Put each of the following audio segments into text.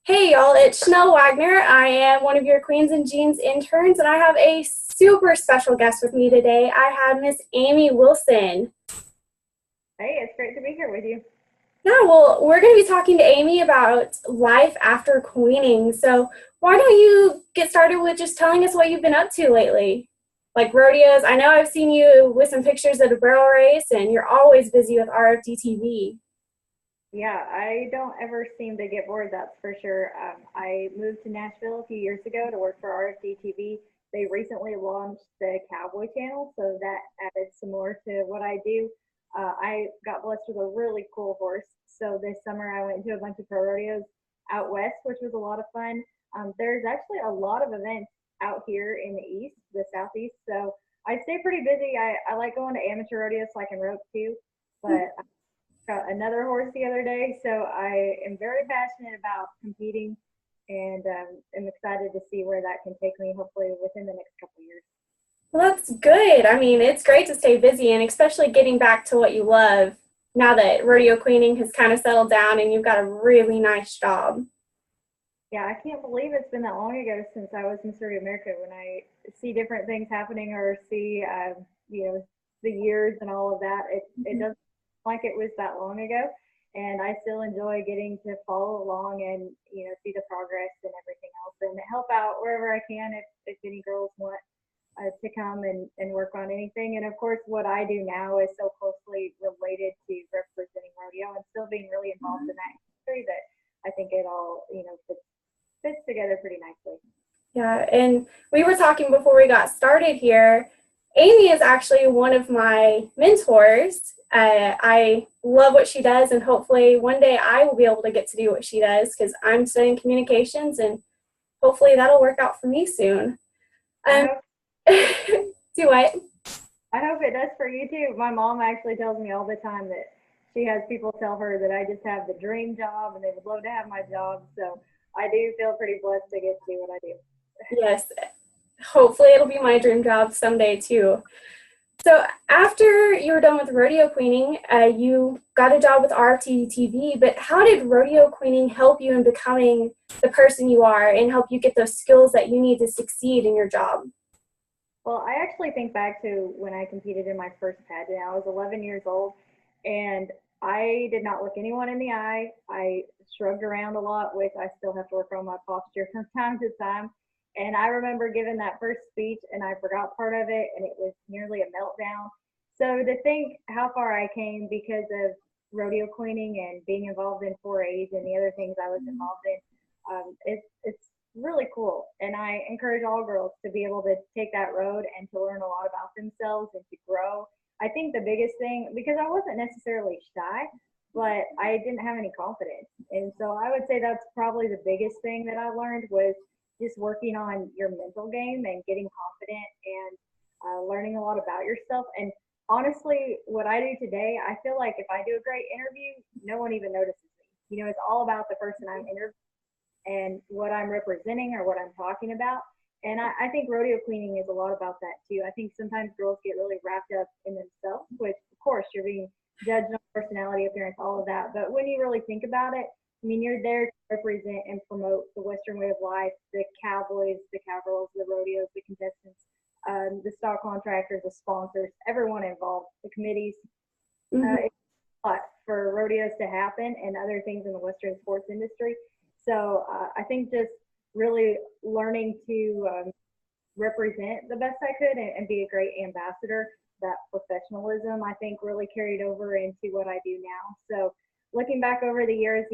Hey y'all, it's Chanel Wagner. I am one of your Queens and Jeans interns, and I have a super special guest with me today. I have Miss Amy Wilson. Hey, it's great to be here with you. Yeah, well, we're going to be talking to Amy about life after queening. So, why don't you get started with just telling us what you've been up to lately? Like rodeos. I know I've seen you with some pictures at a barrel race, and you're always busy with RFD TV. Yeah, I don't ever seem to get bored, that's for sure. I moved to Nashville a few years ago to work for RFD TV. They recently launched the Cowboy Channel, so that added some more to what I do. I got blessed with a really cool horse. So this summer I went to a bunch of pro rodeos out west, which was a lot of fun. There's actually a lot of events out here in the east, the southeast. So I stay pretty busy. I like going to amateur rodeos so I can rope too. But got another horse the other day, so I am very passionate about competing, and am excited to see where that can take me. Hopefully, within the next couple of years. Well, that's good. I mean, it's great to stay busy and especially getting back to what you love now that rodeo queening has kind of settled down and you've got a really nice job. Yeah, I can't believe it's been that long ago since I was Miss Rodeo America. When I see different things happening or see, you know, the years and all of that, it doesn't like it was that long ago. And I still enjoy getting to follow along and see the progress and everything else, and help out wherever I can if any girls want to come and work on anything. And of course, what I do now is so closely related to representing rodeo and still being really involved in that industry that I think it all fits together pretty nicely. Yeah, and we were talking before we got started here. Amy is actually one of my mentors. I love what she does, and hopefully one day I will be able to get to do what she does because I'm studying communications, and hopefully that'll work out for me soon. I Um, hope do what? I hope it does for you too. My mom actually tells me all the time that she has people tell her that I just have the dream job and they would love to have my job. So I do feel pretty blessed to get to do what I do. Yes, hopefully it'll be my dream job someday too. So after you were done with rodeo queening, you got a job with RFTV TV, but how did rodeo queening help you in becoming the person you are and help you get those skills that you need to succeed in your job? Well, I actually think back to when I competed in my first pageant. I was 11 years old, and I did not look anyone in the eye. I shrugged around a lot, which I still have to work on my posture from time to time. And I remember giving that first speech, and I forgot part of it, and it was nearly a meltdown. So to think how far I came because of rodeo queening and being involved in 4-H and the other things I was involved in, it's really cool. And I encourage all girls to be able to take that road and to learn a lot about themselves and to grow. I think the biggest thing, because I wasn't necessarily shy, but I didn't have any confidence. And so I would say that's probably the biggest thing that I learned was just working on your mental game and getting confident and learning a lot about yourself. And honestly, what I do today, I feel like if I do a great interview, no one even notices me. It's all about the person I'm interviewing and what I'm representing or what I'm talking about. And I think rodeo queening is a lot about that too. I think sometimes girls get really wrapped up in themselves, which of course you're being judged on personality, appearance, all of that. But when you really think about it, I mean, you're there to represent and promote the Western way of life, the cowboys, the cowgirls, the rodeos, the contestants, the stock contractors, the sponsors, everyone involved, the committees. Mm-hmm. It's a lot for rodeos to happen and other things in the Western sports industry. So I think just really learning to represent the best I could and be a great ambassador. That professionalism, I think, really carried over into what I do now. So looking back over the years,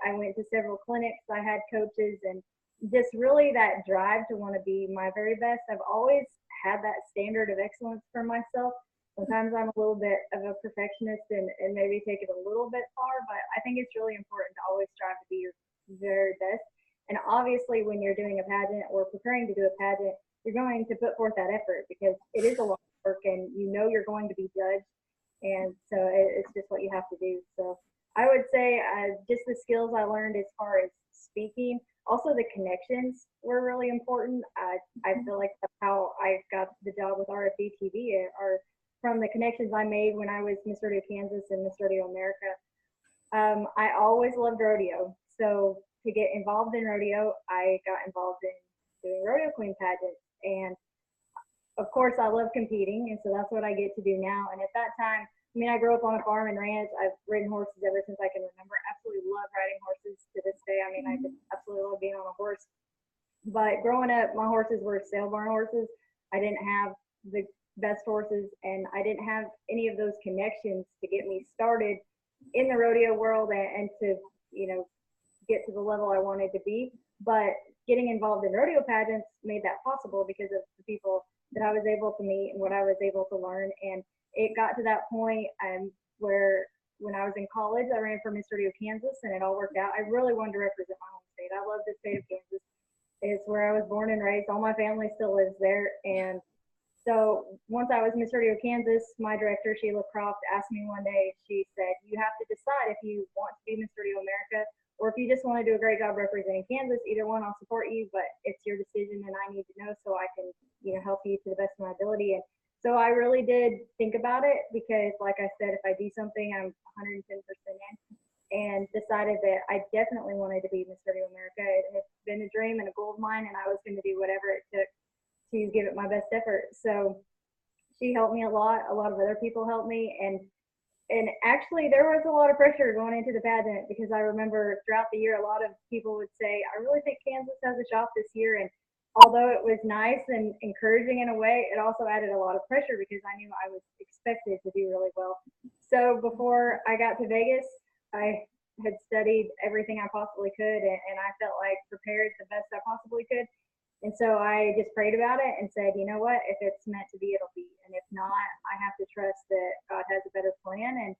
I went to several clinics, I had coaches, and just really that drive to want to be my very best. I've always had that standard of excellence for myself. Sometimes I'm a little bit of a perfectionist and maybe take it a little bit far, but I think it's really important to always strive to be your very best. And obviously, when you're doing a pageant or preparing to do a pageant, you're going to put forth that effort because it is a lot of work and you're going to be judged. And so it's just what you have to do. So I would say just the skills I learned as far as speaking, also the connections were really important. I feel like that's how I got the job with RFD TV, or from the connections I made when I was Miss Rodeo Kansas and Miss Rodeo America. I always loved rodeo. So to get involved in rodeo, I got involved in doing rodeo queen pageants. And of course, I love competing, and so that's what I get to do now. And at that time, I mean, I grew up on a farm and ranch. I've ridden horses ever since I can remember. Absolutely love riding horses to this day. I mean, I just absolutely love being on a horse. But growing up, my horses were sale barn horses. I didn't have the best horses, and I didn't have any of those connections to get me started in the rodeo world and to, you know, get to the level I wanted to be. But getting involved in rodeo pageants made that possible because of the people that I was able to meet and what I was able to learn. And it got to that point where when I was in college, I ran for Miss Rodeo Kansas, and it all worked out. I really wanted to represent my home state. I love the state of Kansas. It's where I was born and raised. All my family still lives there. And so once I was Miss Rodeo Kansas, my director, Sheila Croft, asked me one day, she said, you have to decide if you want to be Miss Rodeo America or if you just want to do a great job representing Kansas. Either one, I'll support you, but it's your decision and I need to know so I can, you know, help you to the best of my ability. And so I really did think about it because, like I said, if I do something, I'm 110% in, and decided that I definitely wanted to be Miss Rodeo America. It had been a dream and a goal of mine, and I was going to do whatever it took to give it my best effort. So she helped me a lot. A lot of other people helped me, and actually there was a lot of pressure going into the pageant because I remember throughout the year a lot of people would say, I really think Kansas has a shot this year. And although it was nice and encouraging in a way, it also added a lot of pressure because I knew I was expected to do really well. So before I got to Vegas, I had studied everything I possibly could, and I felt like prepared the best I possibly could. And so I just prayed about it and said, you know what, if it's meant to be, it'll be. And if not, I have to trust that God has a better plan.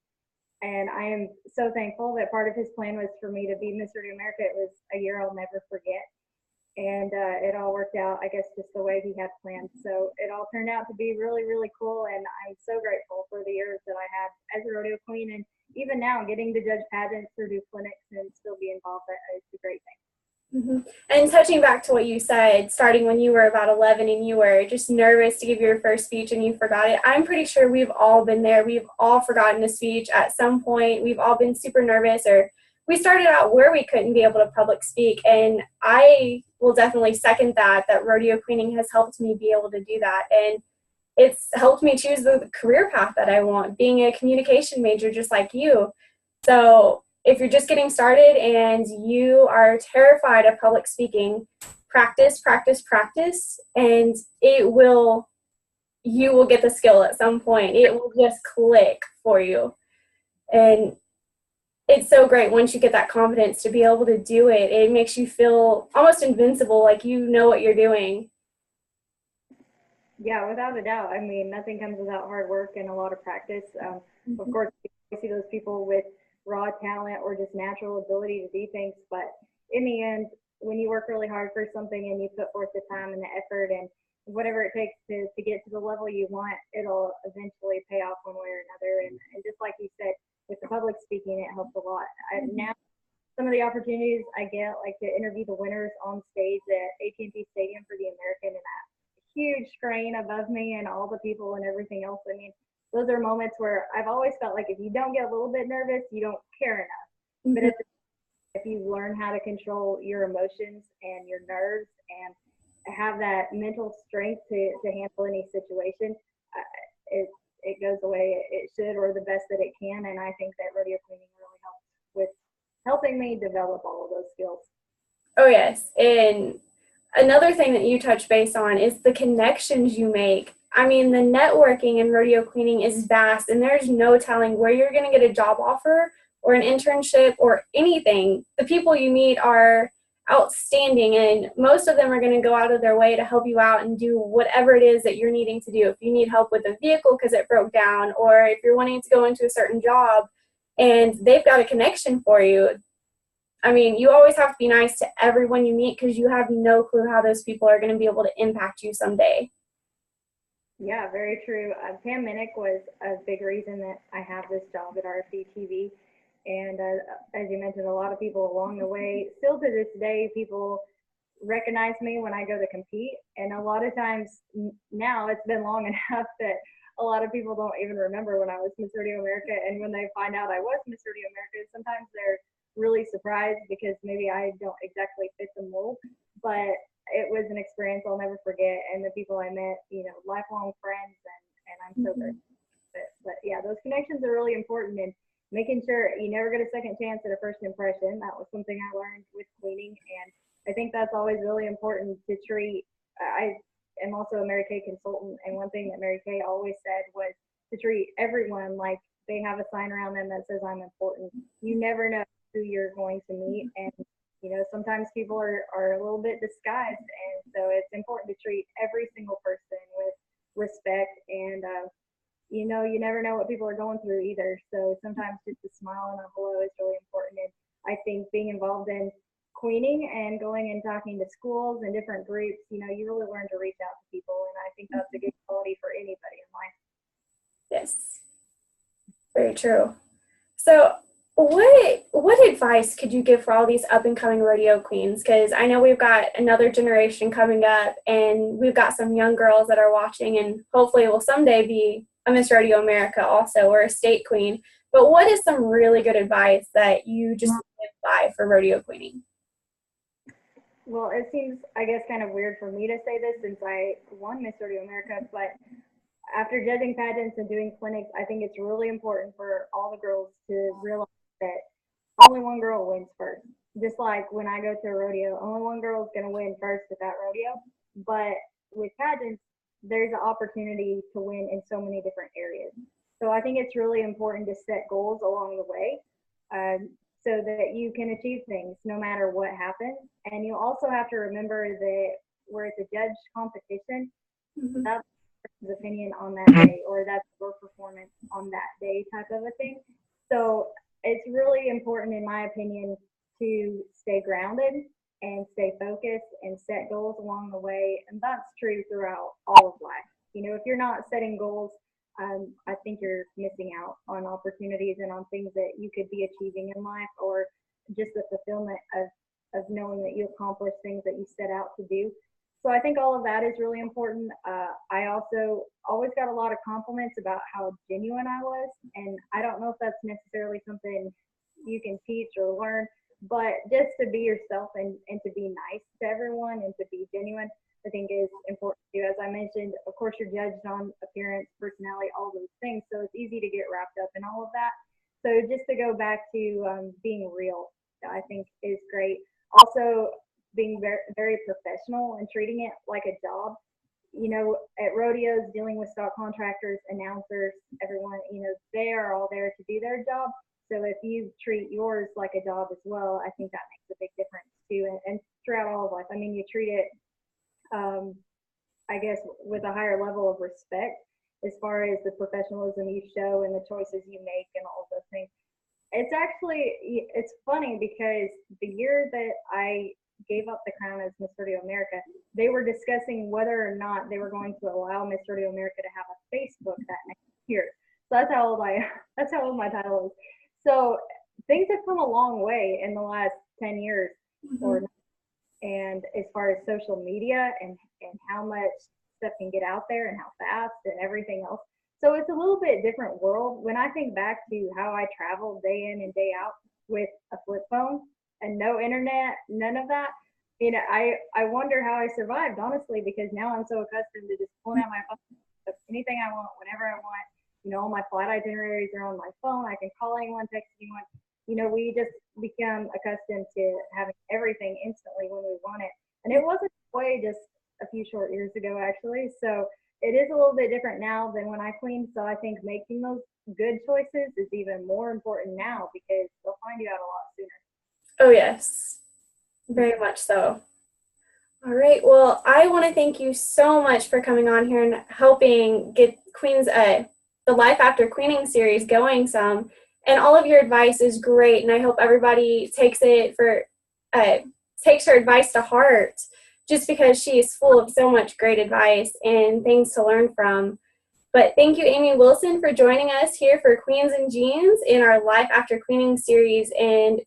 And I am so thankful that part of his plan was for me to be Miss Rodeo America. It was a year I'll never forget. And it all worked out, I guess, just the way he had planned. So it all turned out to be really, really cool. And I'm so grateful for the years that I had as a rodeo queen. And even now, getting to judge pageants or do clinics and still be involved, is a great thing. Mm-hmm. And touching back to what you said, starting when you were about 11 and you were just nervous to give your first speech and you forgot it, I'm pretty sure we've all been there. We've all forgotten a speech at some point. We've all been super nervous, or we started out where we couldn't be able to public speak. And I will definitely second that rodeo queening has helped me be able to do that. And it's helped me choose the career path that I want, being a communication major just like you. So if you're just getting started and you are terrified of public speaking, practice, practice, practice, and you will get the skill at some point. It will just click for you. And it's so great once you get that confidence to be able to do it. It makes you feel almost invincible, like you know what you're doing. Yeah, without a doubt. I mean, nothing comes without hard work and a lot of practice. Of course, you see those people with raw talent or just natural ability to do things, but in the end, when you work really hard for something and you put forth the time and the effort and whatever it takes to get to the level you want, it'll eventually pay off one way or another. And just like you said, with the public speaking, it helps a lot. Now, some of the opportunities I get, like to interview the winners on stage at AT&T Stadium for the American, and that huge screen above me and all the people and everything else. I mean, those are moments where I've always felt like if you don't get a little bit nervous, you don't care enough. Mm-hmm. But if you learn how to control your emotions and your nerves and have that mental strength to handle any situation, it goes the way it should, or the best that it can. And I think that rodeo queening really helps with helping me develop all of those skills. Oh, yes. And another thing that you touch base on is the connections you make. I mean, the networking in rodeo queening is vast, and there's no telling where you're going to get a job offer or an internship or anything. The people you meet are outstanding, and most of them are going to go out of their way to help you out and do whatever it is that you're needing to do. If you need help with a vehicle because it broke down, or if you're wanting to go into a certain job and they've got a connection for you. I mean, you always have to be nice to everyone you meet because you have no clue how those people are going to be able to impact you someday. Yeah, very true. Pam Minnick was a big reason that I have this job at RFD TV. And as you mentioned, a lot of people along the way, still to this day, people recognize me when I go to compete. And a lot of times now, it's been long enough that a lot of people don't even remember when I was Miss Rodeo America. And when they find out I was Miss Rodeo America, sometimes they're really surprised because maybe I don't exactly fit the mold, but it was an experience I'll never forget. And the people I met, lifelong friends, and I'm so grateful. But yeah, those connections are really important, and making sure you never get a second chance at a first impression. That was something I learned with cleaning, and I think that's always really important to treat. I am also a Mary Kay consultant, and one thing that Mary Kay always said was to treat everyone like they have a sign around them that says I'm important. You never know who you're going to meet, and sometimes people are a little bit disguised, and so it's important to treat every single person with respect. And you never know what people are going through either. So sometimes just a smile and a hello is really important. And I think being involved in queening and going and talking to schools and different groups, you really learn to reach out to people. And I think that's a good quality for anybody in life. Yes, very true. So what advice could you give for all these up and coming rodeo queens? Because I know we've got another generation coming up, and we've got some young girls that are watching, and hopefully will someday be a Miss Rodeo America also, or a state queen. But what is some really good advice that you just live by for rodeo queening? Well, it seems, I guess, kind of weird for me to say this since I won Miss Rodeo America, but after judging pageants and doing clinics, I think it's really important for all the girls to realize that only one girl wins first. Just like when I go to a rodeo, only one girl is going to win first at that rodeo. But with pageants, there's an opportunity to win in so many different areas. So I think it's really important to set goals along the way, so that you can achieve things no matter what happens. And you also have to remember that where it's a judged competition, Mm-hmm. that's his opinion on that day, or that's your performance on that day type of a thing. So it's really important, in my opinion, to stay grounded and stay focused and set goals along the way. And that's true throughout all of life. If you're not setting goals, I think you're missing out on opportunities and on things that you could be achieving in life, or just the fulfillment of knowing that you accomplished things that you set out to do. So I think all of that is really important. I also always got a lot of compliments about how genuine I was. And I don't know if that's necessarily something you can teach or learn, but just to be yourself and to be nice to everyone and to be genuine, I think is important too. As I mentioned, of course, you're judged on appearance, personality, all those things. So it's easy to get wrapped up in all of that. So just to go back to being real, I think is great. Also, being very, very professional and treating it like a job. At rodeos, dealing with stock contractors, announcers, everyone, they are all there to do their job. So if you treat yours like a job as well, I think that makes a big difference too. And throughout all of life, I mean, you treat it, I guess, with a higher level of respect as far as the professionalism you show and the choices you make and all of those things. It's funny because the year that I gave up the crown as Miss Rodeo America, they were discussing whether or not they were going to allow Miss Rodeo America to have a Facebook that next year. So that's how old my title is. So things have come a long way in the last 10 years, Mm-hmm. and as far as social media and how much stuff can get out there and how fast and everything else. So it's a little bit different world. When I think back to how I traveled day in and day out with a flip phone and no internet, none of that, I wonder how I survived, honestly, because now I'm so accustomed to just pulling out my phone, anything I want, whenever I want. All my flight itineraries are on my phone. I can call anyone, text anyone. We just become accustomed to having everything instantly when we want it. And it wasn't that way just a few short years ago, actually. So it is a little bit different now than when I cleaned. So I think making those good choices is even more important now because they'll find you out a lot sooner. Oh, yes, very much so. All right. Well, I want to thank you so much for coming on here and helping get Queens, the Life After Queening series going some. And all of your advice is great, and I hope everybody uh, takes her advice to heart, just because she is full of so much great advice and things to learn from. But thank you, Amy Wilson, for joining us here for Queens and Jeans in our Life After Queening series. And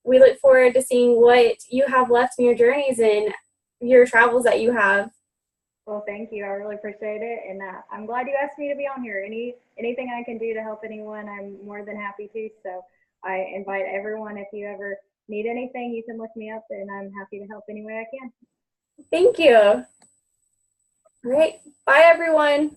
we look forward to seeing what you have left in your journeys and your travels that you have. Well, thank you. I really appreciate it, and I'm glad you asked me to be on here. Anything I can do to help anyone, I'm more than happy to. So I invite everyone, if you ever need anything, you can look me up, and I'm happy to help any way I can. Thank you. All right. Bye, everyone.